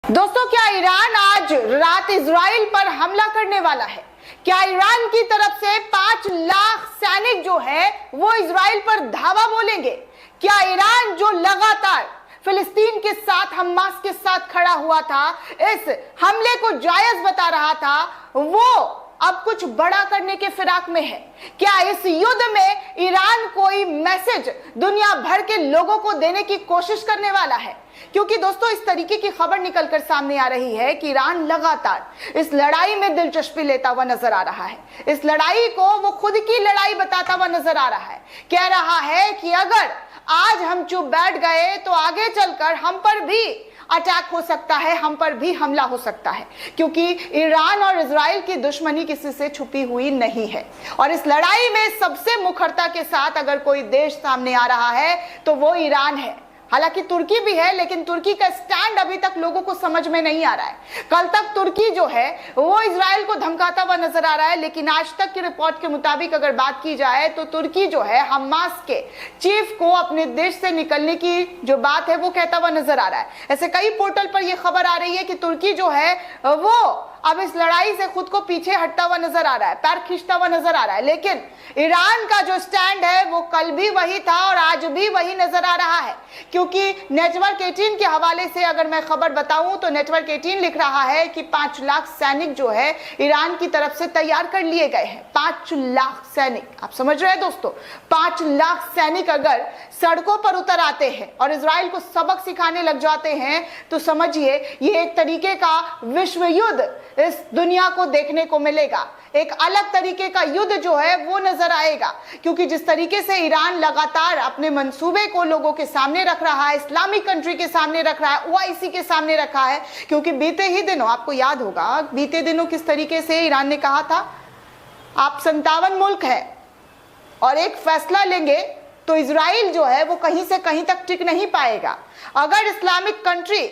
दोस्तों, क्या ईरान आज रात इजराइल पर हमला करने वाला है? क्या ईरान की तरफ से 5 लाख सैनिक जो है वो इजराइल पर धावा बोलेंगे? क्या ईरान जो लगातार फिलिस्तीन के साथ, हमास के साथ खड़ा हुआ था, इस हमले को जायज बता रहा था, वो अब कुछ बड़ा करने के फिराक में है? क्या इस युद्ध में ईरान कोई मैसेज दुनिया भर के लोगों को देने की कोशिश करने वाला है? क्योंकि दोस्तों, इस तरीके की खबर निकलकर सामने आ रही है कि ईरान लगातार इस लड़ाई में दिलचस्पी लेता हुआ नजर आ रहा है। इस लड़ाई को वो खुद की लड़ाई बताता हुआ नजर आ रहा है। कह रहा है कि अगर आज हम चुप बैठ गए तो आगे चलकर हम पर भी अटैक हो सकता है, हम पर भी हमला हो सकता है, क्योंकि ईरान और इजराइल की दुश्मनी किसी से छुपी हुई नहीं है। और इस लड़ाई में सबसे मुखरता के साथ अगर कोई देश सामने आ रहा है तो वो ईरान है। हालांकि तुर्की भी है, लेकिन तुर्की का स्टैंड अभी तक लोगों को समझ में नहीं आ रहा है। कल तक तुर्की जो है वो इजराइल को धमकाता हुआ नजर आ रहा है, लेकिन आज तक की रिपोर्ट के मुताबिक अगर बात की जाए तो तुर्की जो है हमास के चीफ को अपने देश से निकलने की जो बात है वो कहता हुआ नजर आ रहा है। ऐसे कई पोर्टल पर यह खबर आ रही है कि तुर्की जो है वो अब इस लड़ाई से खुद को पीछे हटता हुआ नजर आ रहा है, पैर खींचता हुआ नजर आ रहा है। लेकिन ईरान का जो स्टैंड है वो कल भी वही था और आज भी वही नजर आ रहा है, क्योंकि नेटवर्क 18 के हवाले से अगर मैं खबर बताऊं तो नेटवर्क 18 लिख रहा है कि 5 लाख सैनिक जो है ईरान की तरफ से तैयार कर लिए गए हैं। 5 लाख सैनिक, आप समझ रहे हैं दोस्तों? 5 लाख सैनिक अगर सड़कों पर उतर आते हैं और इजराइल को सबक सिखाने लग जाते हैं तो समझिए ये एक तरीके का विश्व युद्ध इस दुनिया को देखने को मिलेगा। एक अलग तरीके का युद्ध जो है वो नजर आएगा, क्योंकि जिस तरीके से ईरान लगातार अपने मंसूबे को लोगों के सामने रख रहा है, इस्लामिक कंट्री के सामने रख रहा है, ओआईसी के सामने रखा है। क्योंकि बीते ही दिनों, आपको याद होगा, बीते दिनों किस तरीके से ईरान ने कहा था आप 57 मुल्क है और एक फैसला लेंगे तो इजराइल जो है वो कहीं से कहीं तक टिक नहीं पाएगा। अगर इस्लामिक कंट्री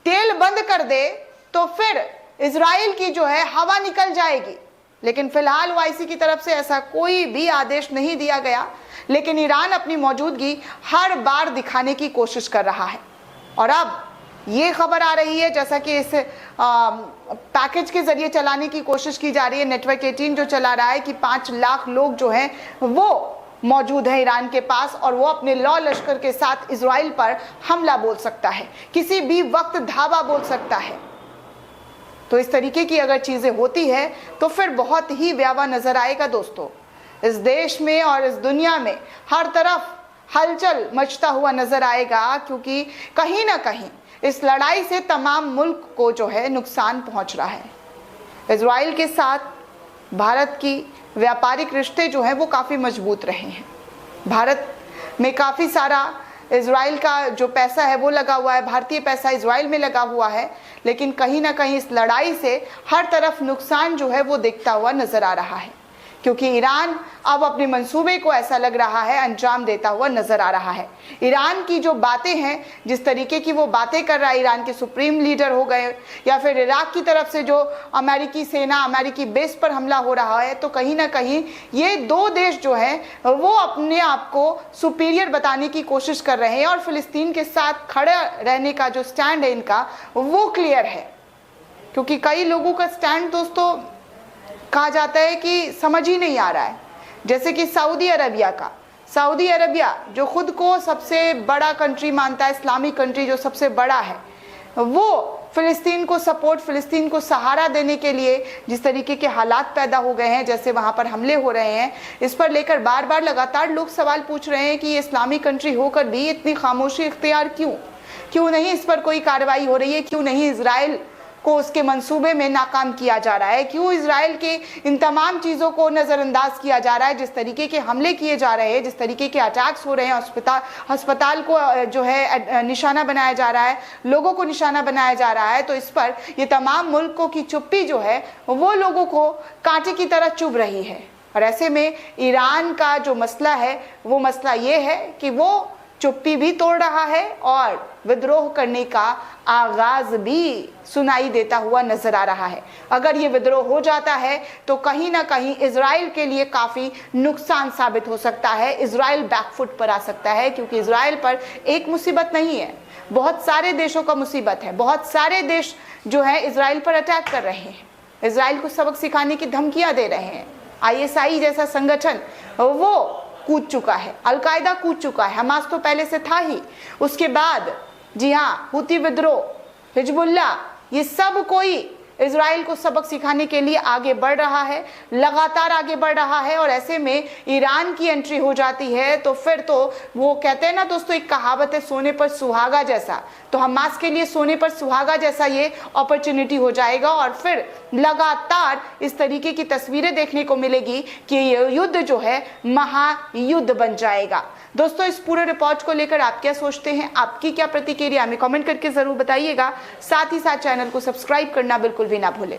तेल बंद कर दे तो फिर इजराइल की जो है हवा निकल जाएगी। लेकिन फिलहाल ओआईसी की तरफ से ऐसा कोई भी आदेश नहीं दिया गया, लेकिन ईरान अपनी मौजूदगी हर बार दिखाने की कोशिश कर रहा है। और अब ये खबर आ रही है, जैसा कि इस पैकेज के जरिए चलाने की कोशिश की जा रही है, नेटवर्क 18 जो चला रहा है कि 5 लाख लोग जो हैं वो मौजूद है ईरान के पास और वो अपने लौ लश्कर के साथ इजराइल पर हमला बोल सकता है, किसी भी वक्त धावा बोल सकता है। तो इस तरीके की अगर चीजें होती है तो फिर बहुत ही व्यावा नजर आएगा दोस्तों। इस देश में और इस दुनिया में हर तरफ हलचल मचता हुआ नजर आएगा, क्योंकि कहीं ना कहीं इस लड़ाई से तमाम मुल्क को जो है नुकसान पहुंच रहा है। इजराइल के साथ भारत की व्यापारिक रिश्ते जो हैं वो काफ़ी मजबूत रहे हैं। भारत में काफ़ी सारा इजराइल का जो पैसा है वो लगा हुआ है, भारतीय पैसा इजराइल में लगा हुआ है, लेकिन कहीं ना कहीं इस लड़ाई से हर तरफ नुकसान जो है वो दिखता हुआ नजर आ रहा है, क्योंकि ईरान अब अपने मंसूबे को ऐसा लग रहा है अंजाम देता हुआ नजर आ रहा है। ईरान की जो बातें हैं, जिस तरीके की वो बातें कर रहा है, ईरान के सुप्रीम लीडर हो गए या फिर इराक की तरफ से जो अमेरिकी सेना, अमेरिकी बेस पर हमला हो रहा है, तो कहीं ना कहीं ये दो देश जो हैं वो अपने आप को सुपीरियर बताने की कोशिश कर रहे हैं और फिलिस्तीन के साथ खड़े रहने का जो स्टैंड है इनका वो क्लियर है। क्योंकि कई लोगों का स्टैंड दोस्तों कहा जाता है कि समझ ही नहीं आ रहा है, जैसे कि सऊदी अरबिया का। सऊदी अरबिया जो खुद को सबसे बड़ा कंट्री मानता है, इस्लामिक कंट्री जो सबसे बड़ा है, वो फिलिस्तीन को सपोर्ट, फिलिस्तीन को सहारा देने के लिए जिस तरीके के हालात पैदा हो गए हैं, जैसे वहाँ पर हमले हो रहे हैं, इस पर लेकर बार बार लगातार लोग सवाल पूछ रहे हैं कि ये इस्लामिक कंट्री होकर भी इतनी खामोशी इख्तियार क्यों नहीं इस पर कोई कार्रवाई हो रही है, क्यों नहीं इजराइल को उसके मंसूबे में नाकाम किया जा रहा है, क्यों इजराइल के इन तमाम चीज़ों को नज़रअंदाज किया जा रहा है, जिस तरीके के हमले किए जा रहे हैं, जिस तरीके के अटैक्स हो रहे हैं, अस्पताल को जो है निशाना बनाया जा रहा है, लोगों को निशाना बनाया जा रहा है। तो इस पर ये तमाम मुल्कों की चुप्पी जो है वो लोगों को कांटे की तरह चुभ रही है। और ऐसे में ईरान का जो मसला है वो मसला ये है कि वो चुप्पी भी तोड़ रहा है और विद्रोह करने का आगाज भी सुनाई देता हुआ नजर आ रहा है। अगर ये विद्रोह हो जाता है तो कहीं ना कहीं इजराइल के लिए काफी नुकसान साबित हो सकता है, इजराइल बैकफुट पर आ सकता है, क्योंकि इजराइल पर एक मुसीबत नहीं है, बहुत सारे देशों का मुसीबत है, बहुत सारे देश जो है इजराइल पर अटैक कर रहे हैं, इजराइल को सबक सिखाने की धमकियां दे रहे हैं। ISI जैसा संगठन वो कूद चुका है, अलकायदा कूद चुका है, हमास तो पहले से था ही। उसके बाद जी हाँ, हुती विद्रोह, हिजबुल्लाह, ये सब कोई इजराइल को सबक सिखाने के लिए आगे बढ़ रहा है, लगातार आगे बढ़ रहा है। और ऐसे में ईरान की एंट्री हो जाती है तो फिर तो वो कहते हैं ना दोस्तों, एक कहावत है सोने पर सुहागा जैसा, तो हमास के लिए सोने पर सुहागा जैसा ये अपॉर्चुनिटी हो जाएगा। और फिर लगातार इस तरीके की तस्वीरें देखने को मिलेगी कि ये युद्ध जो है महायुद्ध बन जाएगा। दोस्तों, इस पूरे रिपोर्ट को लेकर आप क्या सोचते हैं, आपकी क्या प्रतिक्रिया, हमें कमेंट करके जरूर बताइएगा। साथ ही साथ चैनल को सब्सक्राइब करना बिल्कुल भी ना भूलें।